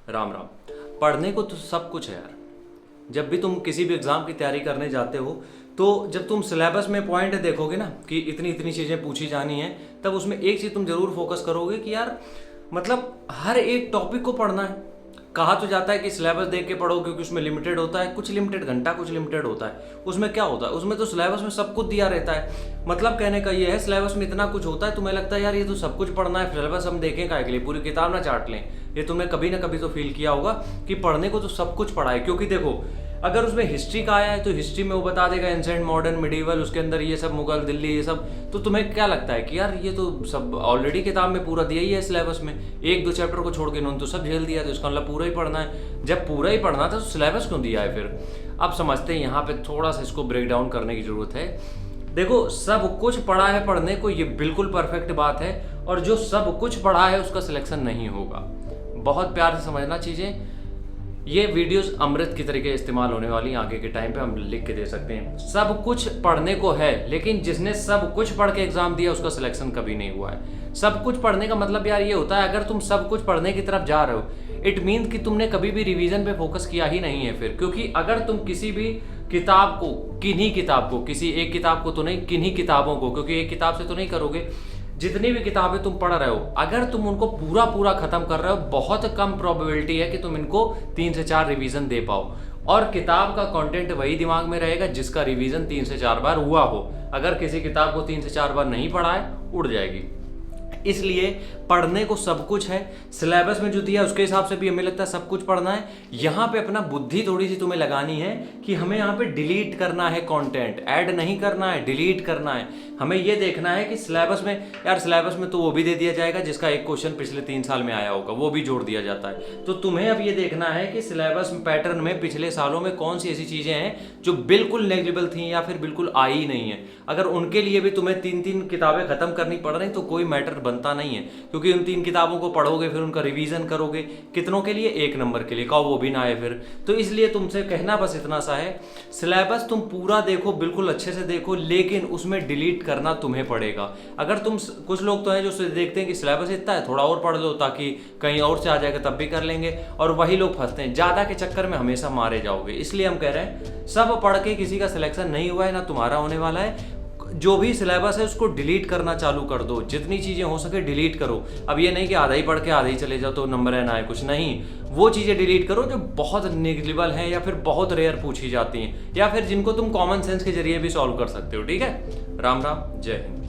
राम राम। पढ़ने को तो सब कुछ है यार। जब भी तुम किसी भी एग्ज़ाम की तैयारी करने जाते हो तो जब तुम सिलेबस में पॉइंट देखोगे ना कि इतनी इतनी चीज़ें पूछी जानी है, तब उसमें एक चीज़ तुम ज़रूर फोकस करोगे कि यार मतलब हर एक टॉपिक को पढ़ना है। कहा तो जाता है कि सिलेबस देख के पढ़ो क्योंकि उसमें लिमिटेड होता है, कुछ लिमिटेड घंटा, कुछ लिमिटेड होता है। उसमें क्या होता है, उसमें तो सिलेबस में सब कुछ दिया रहता है। मतलब कहने का ये है, सिलेबस में इतना कुछ होता है, तुम्हें लगता है यार ये तो सब कुछ पढ़ना है, सिलेबस हम देखें काहे के लिए, पूरी किताब ना चाट लें। ये तुमने कभी ना कभी तो फील किया होगा कि पढ़ने को तो सब कुछ पढ़ा है। क्योंकि देखो, अगर उसमें हिस्ट्री का आया है तो हिस्ट्री में वो बता देगा एंसेंट, मॉडर्न, मिडिवल, उसके अंदर ये सब मुगल, दिल्ली, ये सब। तो तुम्हें क्या लगता है कि यार ये तो सब ऑलरेडी किताब में पूरा दिया ही है सिलेबस में, एक दो चैप्टर को छोड़ के इन्होंने तो सब झेल दिया, तो इसका मतलब पूरा ही पढ़ना है। जब पूरा ही पढ़ना था तो सिलेबस क्यों दिया है फिर? अब समझते हैं, यहाँ पे थोड़ा सा इसको ब्रेक डाउन करने की जरूरत है। देखो, सब कुछ पढ़ा है पढ़ने को, ये बिल्कुल परफेक्ट बात है। और जो सब कुछ पढ़ा है उसका सिलेक्शन नहीं होगा। बहुत प्यार से समझना चीज़ें। ये वीडियोस अमृत की तरीके इस्तेमाल होने वाली, आगे के टाइम पे हम लिख के दे सकते हैं। सब कुछ पढ़ने को है, लेकिन जिसने सब कुछ पढ़ के एग्जाम दिया उसका सिलेक्शन कभी नहीं हुआ है। सब कुछ पढ़ने का मतलब यार ये होता है, अगर तुम सब कुछ पढ़ने की तरफ जा रहे हो, इट मीन कि तुमने कभी भी रिवीजन पे फोकस किया ही नहीं है फिर। क्योंकि अगर तुम किसी भी किताब को, किन्हीं किताब को, किसी एक किताब को तो नहीं, किन्हीं किताबों को, क्योंकि एक किताब से तो नहीं करोगे, जितनी भी किताबें तुम पढ़ रहे हो, अगर तुम उनको पूरा पूरा खत्म कर रहे हो, बहुत कम प्रोबेबिलिटी है कि तुम इनको 3 से 4 रिवीजन दे पाओ। और किताब का कंटेंट वही दिमाग में रहेगा जिसका रिवीजन 3 से 4 बार हुआ हो। अगर किसी किताब को 3 से 4 बार नहीं पढ़ा है, उड़ जाएगी। इसलिए पढ़ने को सब कुछ है। सिलेबस में जो दिया उसके हिसाब से भी हमें लगता है सब कुछ पढ़ना है। यहाँ पे अपना बुद्धि थोड़ी सी तुम्हें लगानी है कि हमें यहाँ पे डिलीट करना है कंटेंट, ऐड नहीं करना है, डिलीट करना है। हमें ये देखना है कि सिलेबस में, यार सिलेबस में तो वो भी दे दिया जाएगा जिसका एक क्वेश्चन पिछले 3 साल में आया होगा, वो भी जोड़ दिया जाता है। तो तुम्हें अब ये देखना है कि सिलेबस पैटर्न में पिछले सालों में कौन सी ऐसी चीज़ें हैं जो बिल्कुल नेग्लिजिबल थी या फिर बिल्कुल आई ही नहीं है। अगर उनके लिए भी तुम्हें 3-3 किताबें खत्म करनी पड़ रही तो कोई मैटर बनता नहीं है। क्योंकि उन 3 किताबों को पढ़ोगे, फिर उनका रिवीजन करोगे, कितनों के लिए? 1 नंबर के लिए, कहो वो भी ना आए फिर। तो इसलिए तुमसे कहना बस इतना सा है, सिलेबस तुम पूरा देखो, बिल्कुल अच्छे से देखो, लेकिन उसमें डिलीट करना तुम्हें पड़ेगा। अगर तुम, कुछ लोग तो हैं जो देखते हैं कि सिलेबस इतना है, थोड़ा और पढ़ लो ताकि कहीं और से आ जाएगा तब भी कर लेंगे, और वही लोग फंसते हैं। ज़्यादा के चक्कर में हमेशा मारे जाओगे। इसलिए हम कह रहे हैं, सब पढ़ के किसी का सिलेक्शन नहीं हुआ है, ना तुम्हारा होने वाला है। जो भी सिलेबस है उसको डिलीट करना चालू कर दो, जितनी चीज़ें हो सके डिलीट करो। अब ये नहीं कि आधा ही पढ़ के आधा ही चले जाओ तो नंबर है ना है, कुछ नहीं। वो चीज़ें डिलीट करो जो बहुत नेग्लिजिबल हैं या फिर बहुत रेयर पूछी जाती हैं, या फिर जिनको तुम कॉमन सेंस के जरिए भी सॉल्व कर सकते हो। ठीक है? राम राम, जय हिंद।